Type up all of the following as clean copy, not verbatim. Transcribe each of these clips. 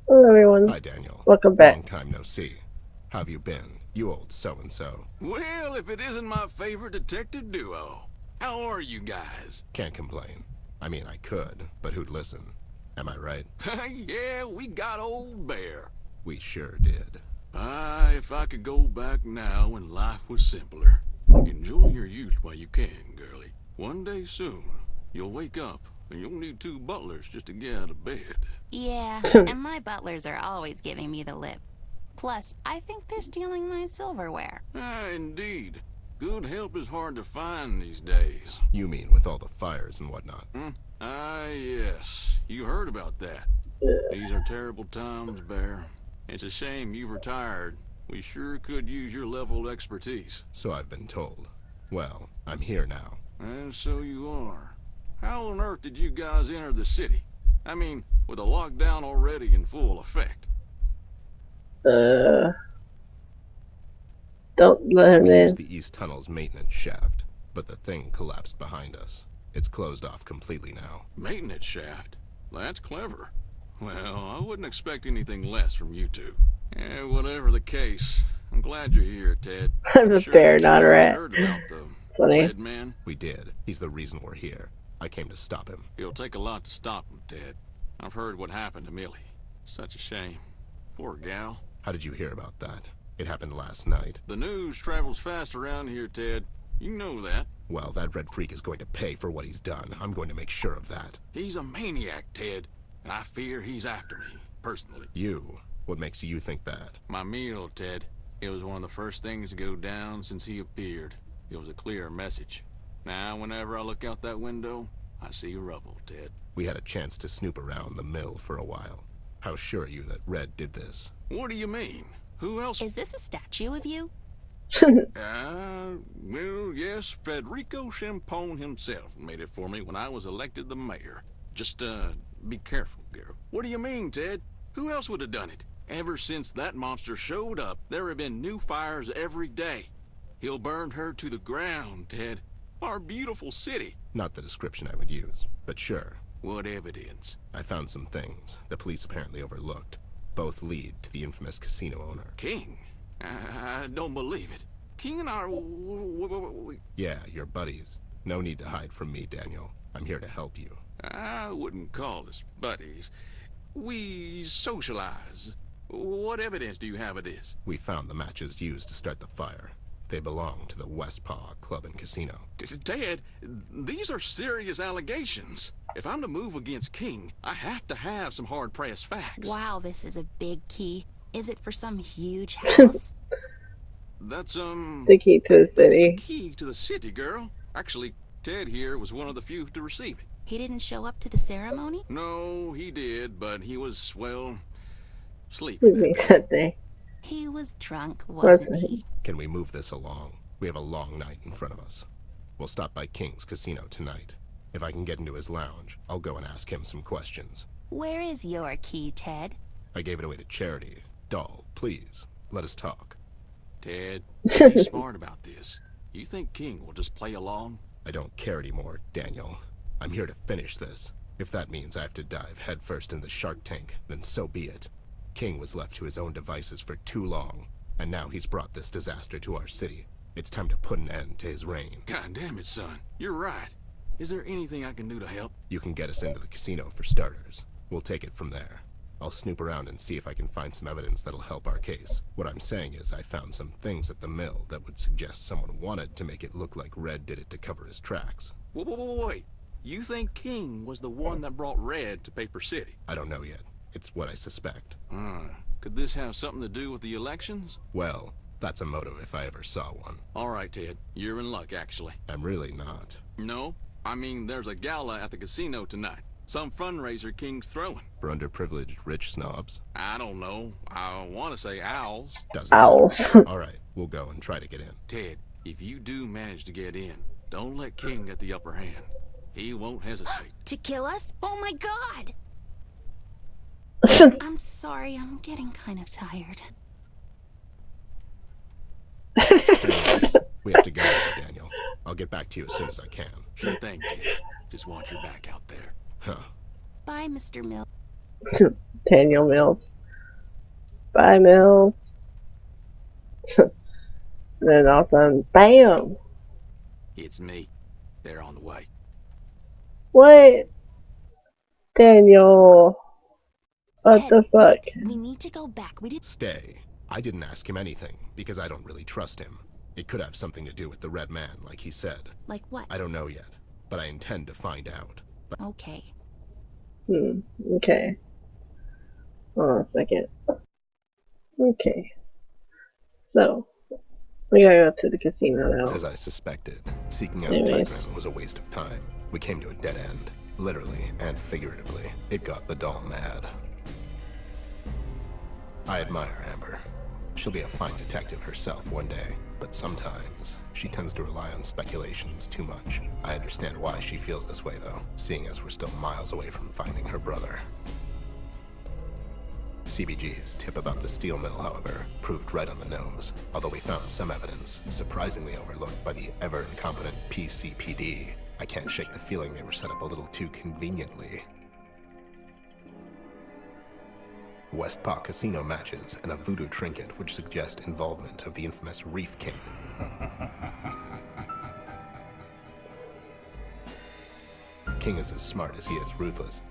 Hello, everyone. Hi, Daniel. Welcome back. Long time no see. How have you been, you old so-and-so? Well, if it isn't my favorite detective duo. How are you guys? Can't complain. I mean, I could, but who'd listen? Am I right? Yeah, we got old Bear. We sure did. If I could go back now when life was simpler. Enjoy your youth while you can, girlie. One day soon, you'll wake up and you'll need 2 butlers just to get out of bed. Yeah, and my butlers are always giving me the lip. Plus, I think they're stealing my silverware. Indeed. Good help is hard to find these days. You mean with all the fires and whatnot? Yes. You heard about that. These are terrible times, Bear. It's a shame you've retired. We sure could use your level of expertise. So I've been told. Well, I'm here now. And so you are. How on earth did you guys enter the city? I mean, with a lockdown already in full effect. Don't let him We in. used the East Tunnel's maintenance shaft, but the thing collapsed behind us. It's closed off completely now. Maintenance shaft? That's clever. Well, I wouldn't expect anything less from you two. Whatever the case, I'm glad you're here, Ted. I'm a bear, not a rat. Heard about the Funny. Red Man? We did. He's the reason we're here. I came to stop him. It'll take a lot to stop him, Ted. I've heard what happened to Millie. Such a shame. Poor gal. How did you hear about that? It happened last night. The news travels fast around here, Ted. You know that. Well, that red freak is going to pay for what he's done. I'm going to make sure of that. He's a maniac, Ted. And I fear he's after me, personally. You? What makes you think that? My meal, Ted. It was one of the first things to go down since he appeared. It was a clear message. Now, whenever I look out that window, I see rubble, Ted. We had a chance to snoop around the mill for a while. How sure are you that Red did this? What do you mean? Who else? Is this a statue of you? Well, yes, Federico Champone himself made it for me when I was elected the mayor. Just, be careful, girl. What do you mean, Ted? Who else would have done it? Ever since that monster showed up, there have been new fires every day. He'll burn her to the ground, Ted. Our beautiful city. Not the description I would use, but sure. What evidence? I found some things the police apparently overlooked. Both lead to the infamous casino owner. King? I don't believe it. King and I... Yeah, you're buddies. No need to hide from me, Daniel. I'm here to help you. I wouldn't call us buddies. We socialize. What evidence do you have of this? We found the matches used to start the fire. They belong to the West Paw Club and Casino. Ted, these are serious allegations. If I'm to move against King, I have to have some hard-pressed facts. Wow, this is a big key. Is it for some huge house? That's, The key to the That's the city. key to the city, girl. Actually, Ted here was one of the few to receive it. He didn't show up to the ceremony? No, he did, but he was, well, Excuse sleeping. me, that day. He was drunk, wasn't he? Can we move this along? We have a long night in front of us. We'll stop by King's Casino tonight. If I can get into his lounge, I'll go and ask him some questions. Where is your key, Ted? I gave it away to charity. Doll, please, let us talk. Ted, be smart about this. You think King will just play along? I don't care anymore, Daniel. I'm here to finish this. If that means I have to dive headfirst in the shark tank, then so be it. King was left to his own devices for too long, and now he's brought this disaster to our city. It's time to put an end to his reign. God damn it, son. You're right. Is there anything I can do to help? You can get us into the casino for starters. We'll take it from there. I'll snoop around and see if I can find some evidence that'll help our case. What I'm saying is I found some things at the mill that would suggest someone wanted to make it look like Red did it to cover his tracks. Wait. You think King was the one that brought Red to Paper City? I don't know yet. It's what I suspect. Could this have something to do with the elections? Well, that's a motive if I ever saw one. All right, Ted. You're in luck, actually. I'm really not. No? I mean, there's a gala at the casino tonight. Some fundraiser King's throwing. For underprivileged rich snobs? I don't know. I want to say owls. Doesn't Owls. matter. All right, we'll go and try to get in. Ted, if you do manage to get in, don't let King get the upper hand. He won't hesitate. To kill us? Oh my god! I'm sorry, I'm getting kind of tired. Anyways, we have to go now, Daniel. I'll get back to you as soon as I can. Sure thing, kid. Just watch your back out there. Huh. Bye, Mr. Mill. Daniel Mills. Bye, Mills. And then all of a sudden, BAM! It's me. They're on the way. What? Daniel. What Ted, the fuck? we need to go back. We did. Stay. I didn't ask him anything, because I don't really trust him. It could have something to do with the Red Man, like he said. Like what? I don't know yet, but I intend to find out. Okay. Okay. Hold on a second. Okay. So, we gotta go to the casino now. As I suspected, seeking out Anyways. Tigran was a waste of time. We came to a dead end, literally and figuratively. It got the doll mad. I admire Amber. She'll be a fine detective herself one day, but sometimes she tends to rely on speculations too much. I understand why she feels this way, though, seeing as we're still miles away from finding her brother. CBG's tip about the steel mill, however, proved right on the nose, although we found some evidence, surprisingly overlooked by the ever-incompetent PCPD. I can't shake the feeling they were set up a little too conveniently. Westpaw casino matches and a voodoo trinket which suggest involvement of the infamous Reef King. King is as smart as he is ruthless.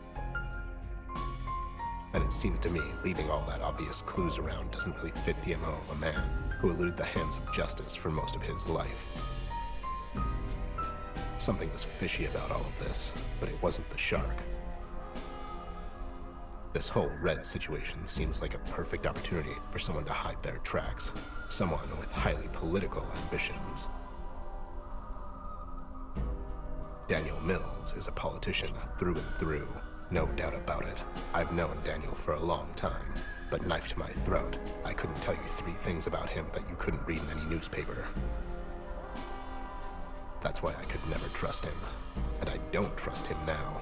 And it seems to me leaving all that obvious clues around doesn't really fit the MO of a man who eluded the hands of justice for most of his life. Something was fishy about all of this, but it wasn't the shark. This whole Red situation seems like a perfect opportunity for someone to hide their tracks. Someone with highly political ambitions. Daniel Mills is a politician through and through, no doubt about it. I've known Daniel for a long time, but knife to my throat, I couldn't tell you 3 things about him that you couldn't read in any newspaper. That's why I could never trust him, and I don't trust him now.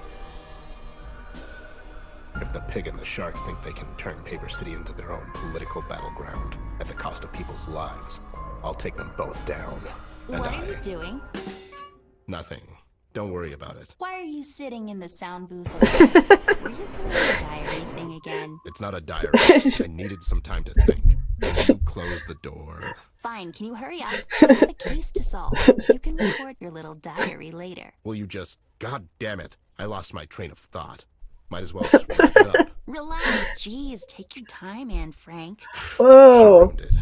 If the pig and the shark think they can turn Paper City into their own political battleground at the cost of people's lives, I'll take them both down. And What are you doing? Nothing. Don't worry about it. Why are you sitting in the sound booth again? Were you doing the diary thing again? It's not a diary. I needed some time to think. Can you close the door? Fine, can you hurry up? I have a case to solve. You can record your little diary later. Will you just... God damn it. I lost my train of thought. Might as well just wrap it up. Relax, jeez. Take your time, Anne Frank. She Whoa. ruined it.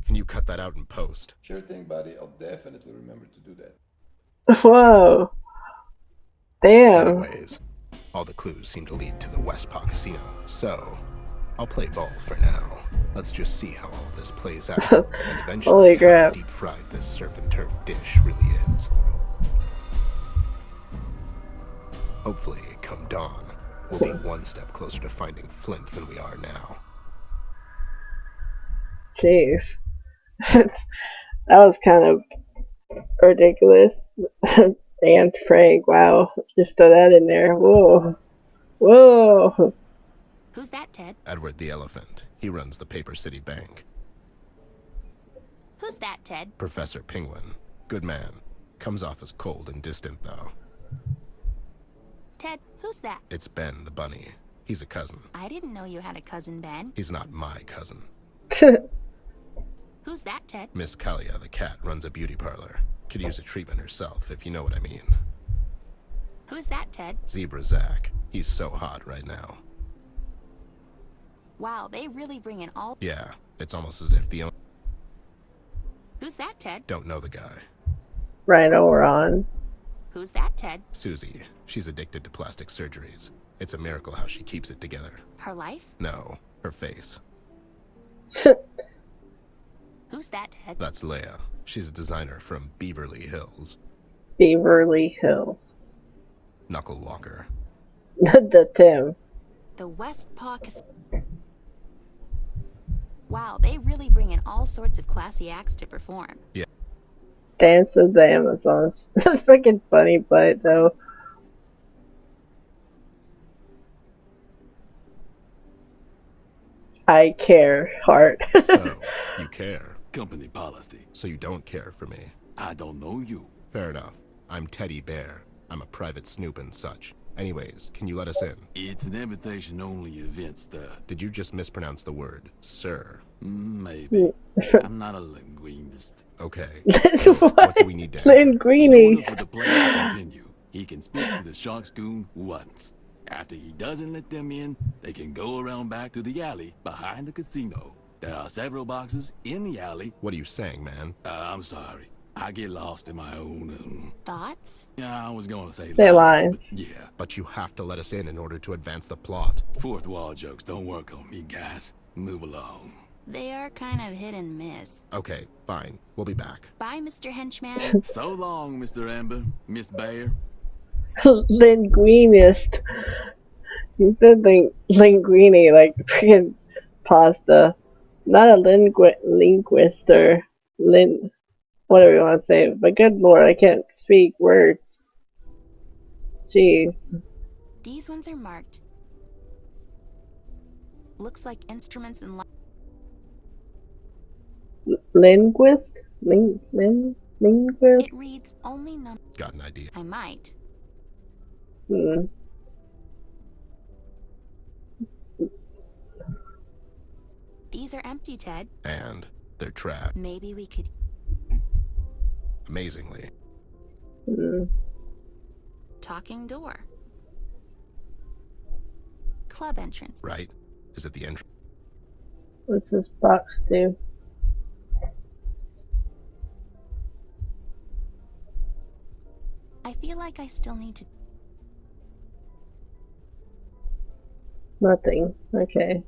Can you cut that out in post? Sure thing, buddy. I'll definitely remember to do that. Whoa. Damn. Anyways, all the clues seem to lead to the Westpaw Casino, so I'll play ball for now. Let's just see how all this plays out, and eventually Holy how crap. deep-fried this surf and turf dish really is. Hopefully, come dawn, we'll be one step closer to finding Flint than we are now. Jeez. That was kind of ridiculous. And Frank, wow. Just throw that in there. Whoa. Whoa. Who's that, Ted? Edward the Elephant. He runs the Paper City Bank. Who's that, Ted? Professor Penguin. Good man. Comes off as cold and distant, though. Ted, who's that? It's Ben the Bunny. He's a cousin. I didn't know you had a cousin, Ben. He's not my cousin. Who's that, Ted? Miss Kalia the cat runs a beauty parlor. Could use a treatment herself, if you know what I mean. Who's that, Ted? Zebra Zach. He's so hot right now. Wow, they really bring in all... Yeah, it's almost as if the owner Who's that, Ted? don't know the guy. Rhino, we're on. Who's that, Ted? Susie. She's addicted to plastic surgeries. It's a miracle how she keeps it together. Her life? No, her face. Who's that, Ted? That's Leia. She's a designer from Beverly Hills. Beverly Hills. Knuckle Walker. The Tim. The Westpaw Wow, they really bring in all sorts of classy acts to perform. Yeah. Dance of the Amazons. That's freaking funny, but though. I care, heart. So, you care. Company policy. So you don't care for me. I don't know you. Fair enough. I'm Teddy Bear. I'm a private snoop and such. Anyways, can you let us in? It's an invitation-only event, sir. Did you just mispronounce the word, sir? Maybe. I'm not a linguist. Okay. That's So, what? what do we need to enter? In order Linguini. for the player to continue, he can speak to the shark goon once. After he doesn't let them in, they can go around back to the alley behind the casino. There are several boxes in the alley. What are you saying, man? I'm sorry. I get lost in my own, Thoughts? Yeah, I was going to say Say lies, lies. but yeah. But you have to let us in order to advance the plot. Fourth wall jokes don't work on me, guys. Move along. They are kind of hit and miss. Okay, fine. We'll be back. Bye, Mr. Henchman. So long, Mr. Amber, Miss Bayer. Linguinist. You said linguini, like freaking pasta. Not a linguist or whatever you want to say. But good lord, I can't speak words. Jeez. These ones are marked. Looks like instruments and Linguist? Linguist? It reads only number. Got an idea. I might. Hmm. These are empty, Ted. And they're trapped. Maybe we could. Amazingly. Hmm. Talking door. Club entrance. Right? Is it the entrance? What's this box do? I feel like I still need to. Nothing. Okay.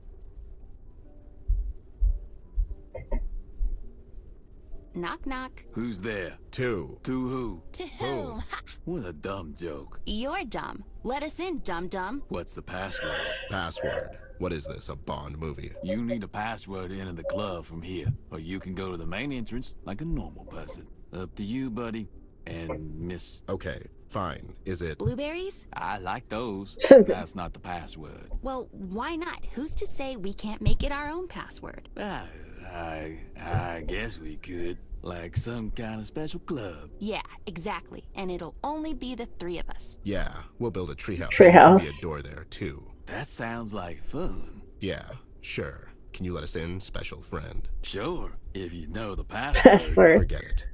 Knock, knock. Who's there? Two. To who? To whom? What a dumb joke. You're dumb. Let us in, dum-dum. What's the password? Password. What is this, a Bond movie? You need a password to enter the club from here, or you can go to the main entrance like a normal person. Up to you, buddy. And Miss... Okay, fine. Is it... Blueberries? I like those. That's not the password. Well, why not? Who's to say we can't make it our own password? I guess we could. Like some kind of special club. Yeah, exactly. And it'll only be the three of us. Yeah, we'll build a treehouse. Treehouse. There'll be a door there, too. That sounds like fun. Yeah, sure. Can you let us in, special friend? Sure, if you know the password. Password. Forget it.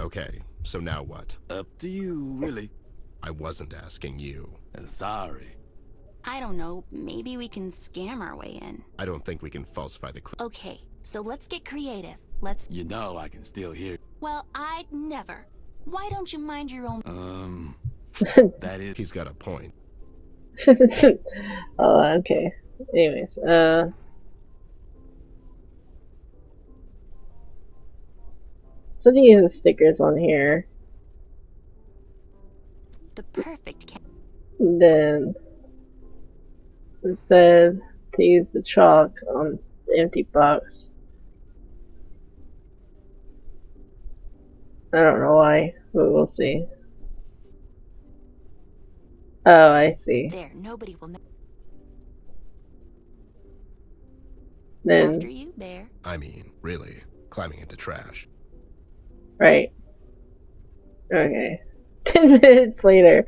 Okay, so now what? Up to you, really. I wasn't asking you. Sorry. I don't know. Maybe we can scam our way in. I don't think we can falsify the clue. Okay, so let's get creative. Let's... You know I can still hear. Well, I'd never. Why don't you mind your own... That is... He's got a point. Oh, okay. Anyways, so to use the stickers on here, The perfect cat. then it said to use the chalk on the empty box. I don't know why, but we'll see. Oh, I see. There, nobody will know. Then, After you, Bear. I mean, really, climbing into trash. right. Okay. 10 minutes later.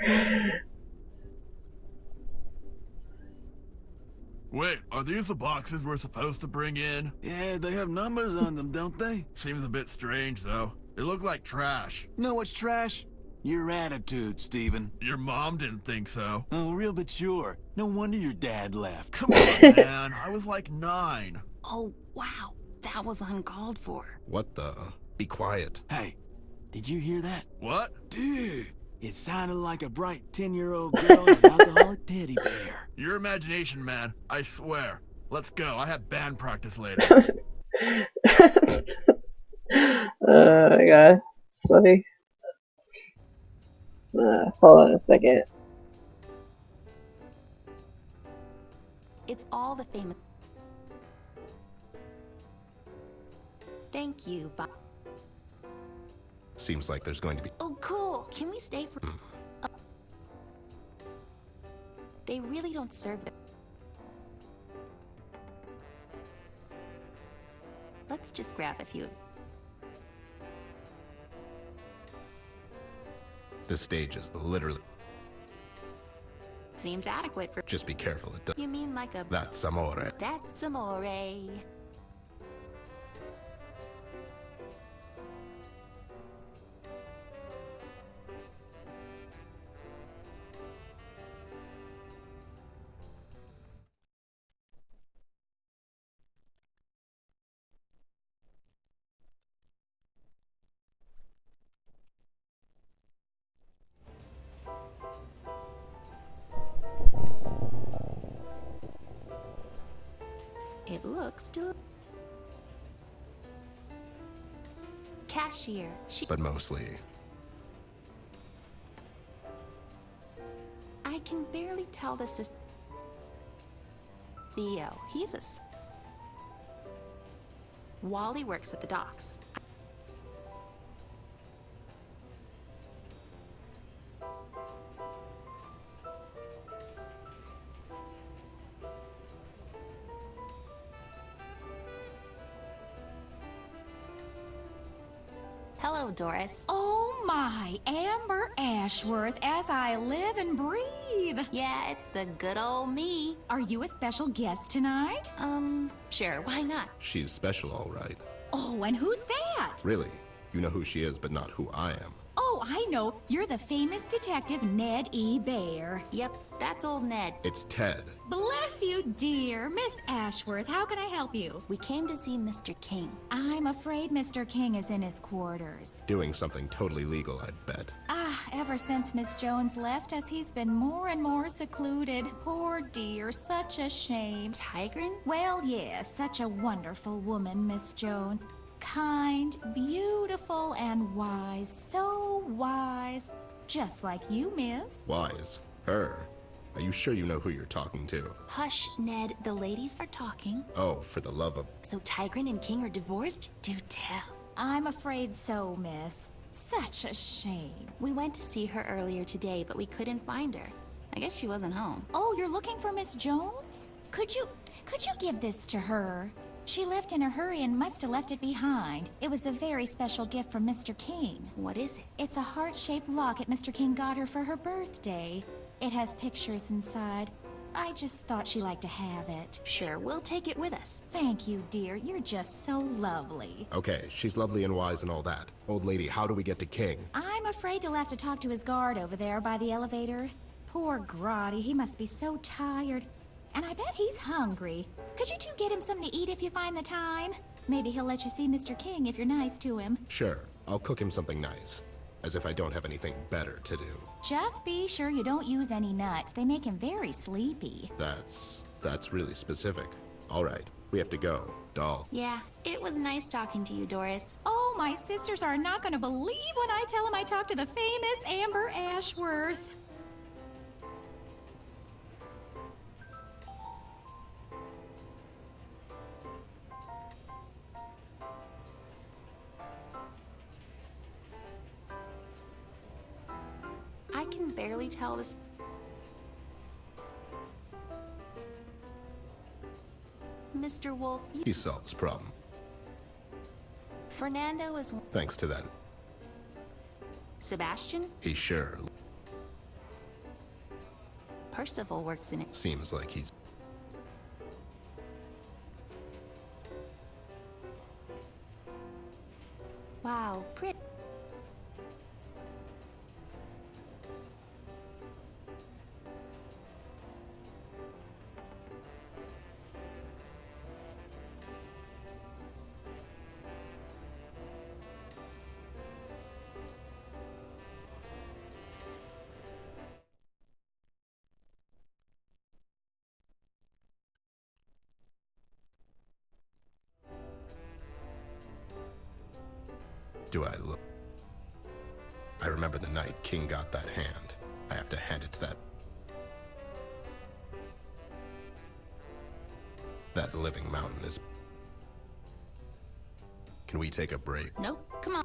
Wait, are these the boxes we're supposed to bring in? Yeah, they have numbers on them, don't they? Seems a bit strange, though. They look like trash. Know what's trash? Your attitude, Steven. Your mom didn't think so. Oh, real but sure. No wonder your dad left. Come on, man. I was like 9. Oh, wow. That was uncalled for. What the? Be quiet. Hey, did you hear that? What? Dude, it sounded like a bright 10-year-old girl and an alcoholic teddy bear. Your imagination, man. I swear. Let's go. I have band practice later. Oh my god. It's funny. Hold on a second. It's all the famous... Thank you, Bob. Seems like there's going to be... Oh, cool. Can we stay for... They really don't serve it. Let's just grab a few. This stage is literally... Seems adequate for... Just be careful, it does. You mean like a... That's amore. That's amore. It looks cashier. But mostly... I can barely tell this is Theo. He's a... Wally works at the docks. Hello, Doris. Oh my, Amber Ashworth, as I live and breathe. Yeah, it's the good old me. Are you a special guest tonight? Sure, why not? She's special, all right. Oh, and who's that? Really? You know who she is, but not who I am. Oh, I know. You're the famous detective Ned E. Bear. Yep, that's old Ned. It's Ted. Bless you, dear. Miss Ashworth, how can I help you? We came to see Mr. King. I'm afraid Mr. King is in his quarters. Doing something totally legal, I bet. Ever since Miss Jones left us, he's been more and more secluded. Poor dear, such a shame. Tigrin? Well, yes, such a wonderful woman, Miss Jones. Kind, beautiful, and wise. So wise. Just like you, miss. Wise? Her? Are you sure you know who you're talking to? Hush, Ned. The ladies are talking. Oh, for the love of... So Tigrin and King are divorced? Do tell. I'm afraid so, miss. Such a shame. We went to see her earlier today, but we couldn't find her. I guess she wasn't home. Oh, you're looking for Miss Jones? Could you give this to her? She left in a hurry and must have left it behind. It was a very special gift from Mr. King. What is it? It's a heart-shaped locket Mr. King got her for her birthday. It has pictures inside. I just thought she liked to have it. Sure, we'll take it with us. Thank you, dear. You're just so lovely. Okay, she's lovely and wise and all that. Old lady, how do we get to King? I'm afraid you'll have to talk to his guard over there by the elevator. Poor Grotty, he must be so tired. And I bet he's hungry. Could you two get him something to eat if you find the time? Maybe he'll let you see Mr. King if you're nice to him. Sure, I'll cook him something nice. As if I don't have anything better to do. Just be sure you don't use any nuts. They make him very sleepy. That's really specific. All right, we have to go, doll. Yeah, it was nice talking to you, Doris. Oh, my sisters are not going to believe when I tell them I talked to the famous Amber Ashworth. I can barely tell this. Mr. Wolf, He solves problem. Fernando is... Thanks to that. Sebastian? He sure Percival works in it. seems like he's... Wow, pretty. Do I look? I remember the night King got that hand. I have to hand it to that living mountain is... Can we take a break? Nope, come on.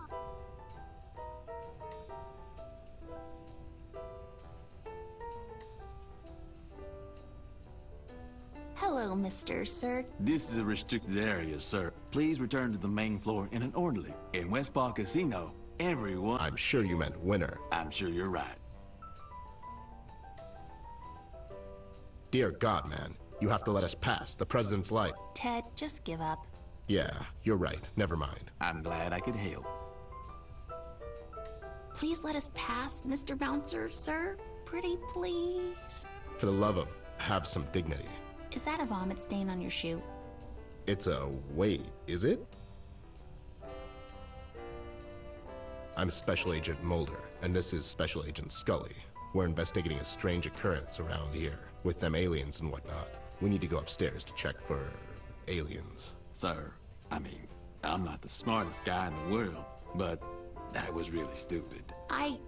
Hello, Mr. Sir. This is a restricted area, sir. Please return to the main floor in an orderly. In West Park Casino, everyone... I'm sure you meant winner. I'm sure you're right. Dear God, man. You have to let us pass. The president's life. Ted, just give up. Yeah, you're right. Never mind. I'm glad I could help. Please let us pass, Mr. Bouncer, sir. Pretty please. For the love of, have some dignity. Is that a vomit stain on your shoe? It's a wait, is it? I'm Special Agent Mulder, and this is Special Agent Scully. We're investigating a strange occurrence around here, with them aliens and whatnot. We need to go upstairs to check for aliens. Sir, I mean, I'm not the smartest guy in the world, but that was really stupid. I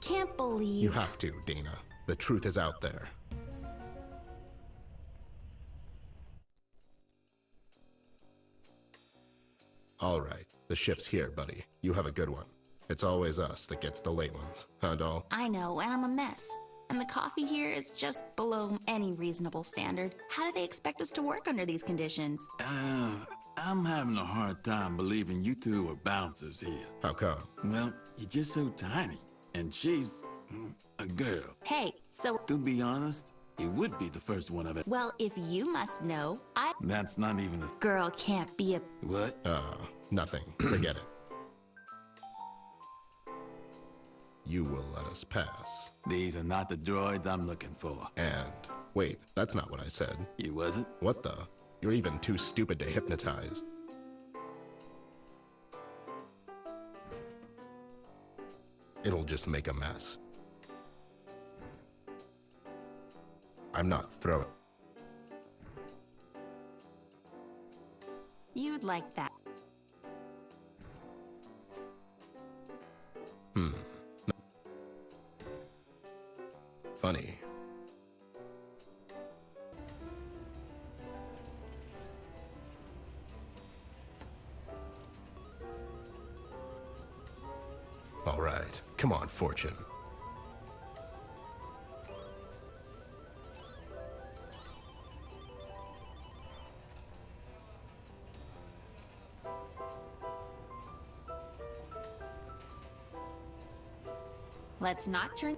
can't believe... You have to, Dana. The truth is out there. All right, the shift's here, buddy. You have a good one. It's always us that gets the late ones, huh, doll? I know, and I'm a mess. And the coffee here is just below any reasonable standard. How do they expect us to work under these conditions? I'm having a hard time believing you two are bouncers here. How come? Well, you're just so tiny, and she's a girl. Hey, so... To be honest, it would be the first one of it. Well, if you must know, That's not even a... Girl can't be a... What? Nothing. Forget it. You will let us pass. These are not the droids I'm looking for. And, wait, that's not what I said. You wasn't? What the? You're even too stupid to hypnotize. It'll just make a mess. I'm not throwing. You'd like that. Funny. All right, come on, Fortune. Let's not turn...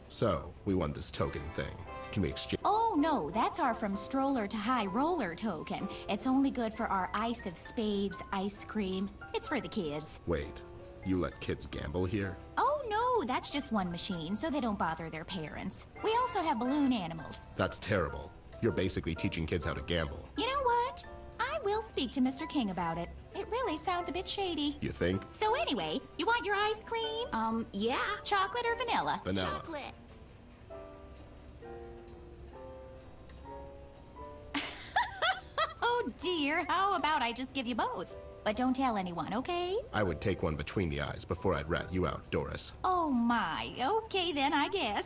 So, we won this token thing. Can we exchange? Oh, no, that's our From Stroller to High Roller token. It's only good for our Ice of Spades ice cream. It's for the kids. Wait, you let kids gamble here? Oh, no, that's just one machine, so they don't bother their parents. We also have balloon animals. That's terrible. You're basically teaching kids how to gamble. You know what? I will speak to Mr. King about it. It really sounds a bit shady. You think? So anyway, you want your ice cream? Yeah. Chocolate or vanilla? Vanilla. Chocolate. Oh dear, how about I just give you both? But don't tell anyone, okay? I would take one between the eyes before I'd rat you out, Doris. Oh my, okay then I guess.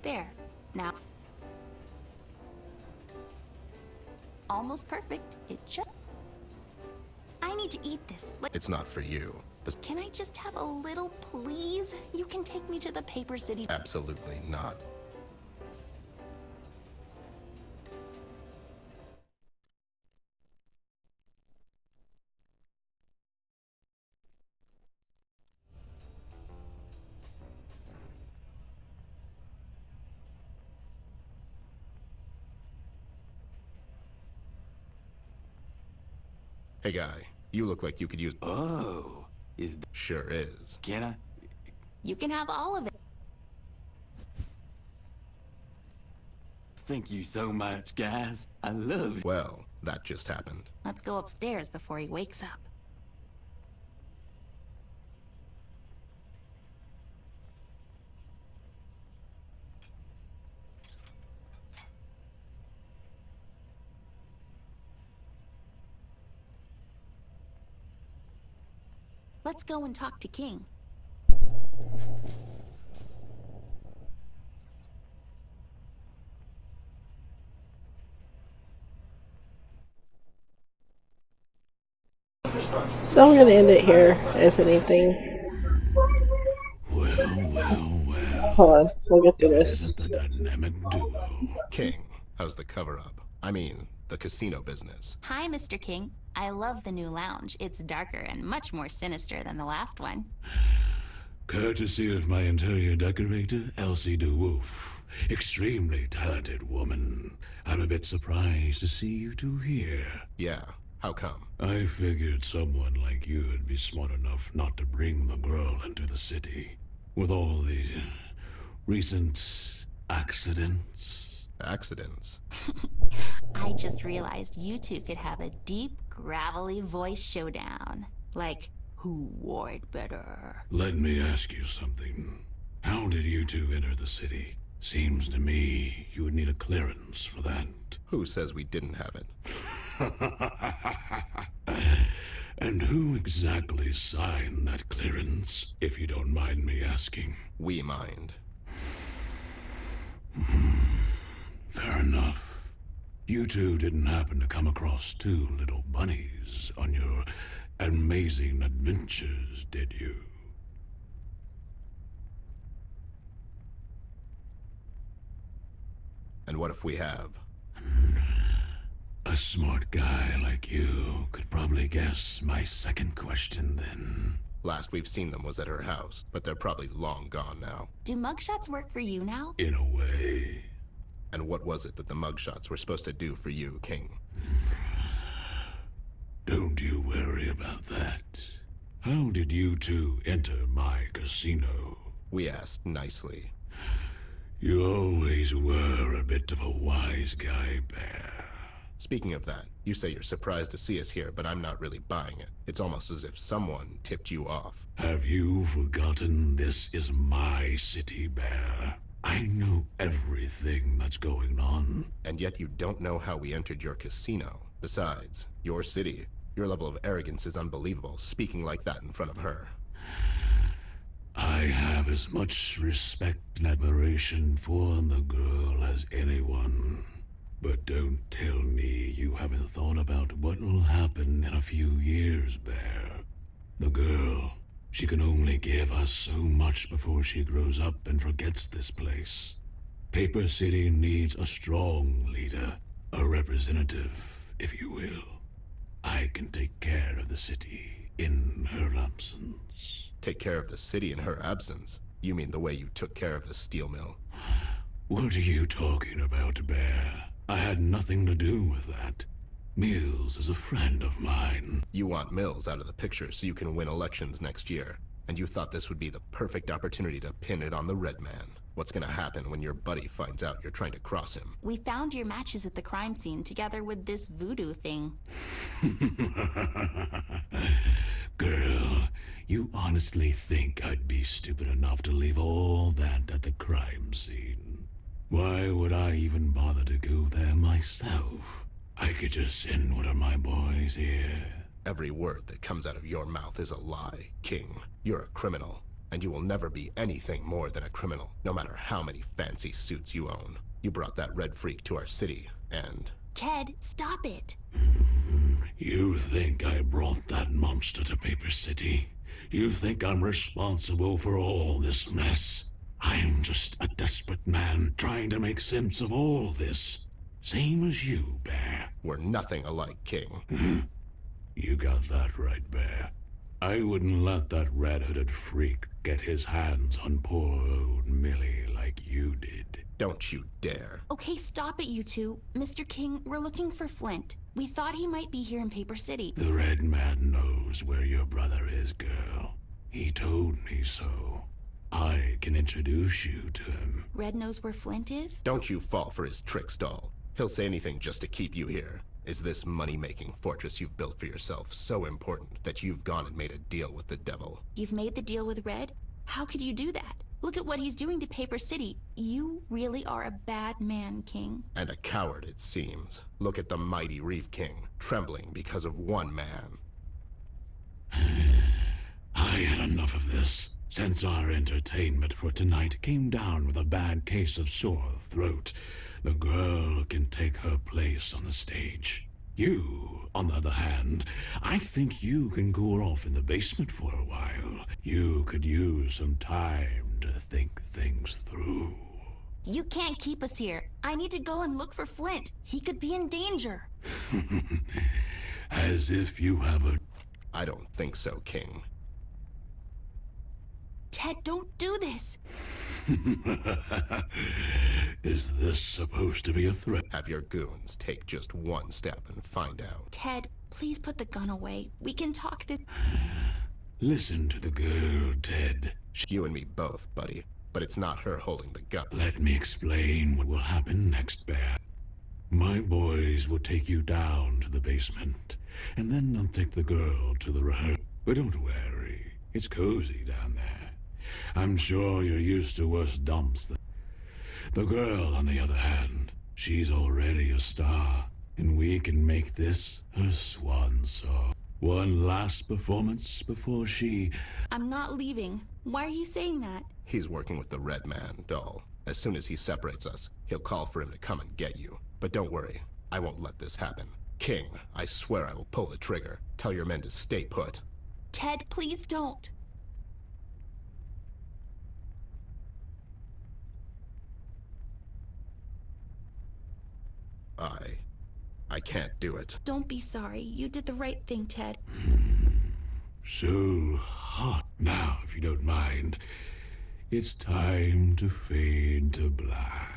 There. Now. Almost perfect. It just... I need to eat this. It's not for you. Can I just have a little, please? You can take me to the Paper City. Absolutely not. Hey guy, you look like you could use... Oh, Sure is. Can I? You can have all of it. Thank you so much, guys. I love it. Well, that just happened. Let's go upstairs before he wakes up. Let's go and talk to King. So I'm gonna end it here, if anything. Well. Hold on, we'll get If through it this. isn't the dynamic duo. King, how's the cover-up? I mean, the casino business. Hi, Mr. King. I love the new lounge. It's darker and much more sinister than the last one. Courtesy of my interior decorator, Elsie DeWolf. Extremely talented woman. I'm a bit surprised to see you two here. Yeah, how come? I figured someone like you would be smart enough not to bring the girl into the city. With all the recent accidents. Accidents? I just realized you two could have a deep, gravelly voice showdown. Like, who wore it better? Let me ask you something. How did you two enter the city? Seems to me you would need a clearance for that. Who says we didn't have it? And who exactly signed that clearance, if you don't mind me asking? We mind. Fair enough. You two didn't happen to come across two little bunnies on your amazing adventures, did you? And what if we have? A smart guy like you could probably guess my second question then. Last we've seen them was at her house, but they're probably long gone now. Do mugshots work for you now? In a way. And what was it that the mugshots were supposed to do for you, King? Don't you worry about that. How did you two enter my casino? We asked nicely. You always were a bit of a wise guy, Bear. Speaking of that, you say you're surprised to see us here, but I'm not really buying it. It's almost as if someone tipped you off. Have you forgotten this is my city, Bear? I know everything that's going on. And yet you don't know how we entered your casino. Besides, your city. Your level of arrogance is unbelievable, speaking like that in front of her. I have as much respect and admiration for the girl as anyone. But don't tell me you haven't thought about what'll happen in a few years, Bear. The girl, she can only give us so much before she grows up and forgets this place. Paper City needs a strong leader, a representative, if you will. I can take care of the city in her absence. Take care of the city in her absence? You mean the way you took care of the steel mill? What are you talking about, Bear? I had nothing to do with that. Mills is a friend of mine. You want Mills out of the picture so you can win elections next year, and you thought this would be the perfect opportunity to pin it on the Red Man. What's gonna happen when your buddy finds out you're trying to cross him? We found your matches at the crime scene together with this voodoo thing. Girl, you honestly think I'd be stupid enough to leave all that at the crime scene? Why would I even bother to go there myself? I could just send one of my boys here. Every word that comes out of your mouth is a lie, King. You're a criminal, and you will never be anything more than a criminal, no matter how many fancy suits you own. You brought that red freak to our city, and... Ted, stop it! You think I brought that monster to Paper City? You think I'm responsible for all this mess? I'm just a desperate man trying to make sense of all this. Same as you, Bear. We're nothing alike, King. You got that right, Bear. I wouldn't let that red-hooded freak get his hands on poor old Millie like you did. Don't you dare. Okay, stop it, you two. Mr. King, we're looking for Flint. We thought he might be here in Paper City. The Red Man knows where your brother is, girl. He told me so. I can introduce you to him. Red knows where Flint is? Don't you fall for his tricks, doll. He'll say anything just to keep you here. Is this money-making fortress you've built for yourself so important that you've gone and made a deal with the devil? You've made the deal with Red? How could you do that? Look at what he's doing to Paper City. You really are a bad man, King. And a coward, it seems. Look at the mighty Reef King, trembling because of one man. I had enough of this. Since our entertainment for tonight came down with a bad case of sore throat, the girl can take her place on the stage. You, on the other hand, I think you can cool off in the basement for a while. You could use some time to think things through. You can't keep us here. I need to go and look for Flint. He could be in danger. As if you have a... I don't think so, King. Ted, don't do this. Is this supposed to be a threat? Have your goons take just one step and find out. Ted, please put the gun away. We can talk this. Listen to the girl, Ted. You and me both, buddy. But it's not her holding the gun. Let me explain what will happen next, Bear. My boys will take you down to the basement, and then they'll take the girl to the rehearsal. But don't worry, it's cozy down there. I'm sure you're used to worse dumps than... The girl, on the other hand, she's already a star, and we can make this her swan song. One last performance before she... I'm not leaving. Why are you saying that? He's working with the Red Man, doll. As soon as he separates us, he'll call for him to come and get you. But don't worry, I won't let this happen. King, I swear I will pull the trigger. Tell your men to stay put. Ted, please don't. I can't do it. Don't be sorry. You did the right thing, Ted. So hot. Now, if you don't mind, it's time to fade to black.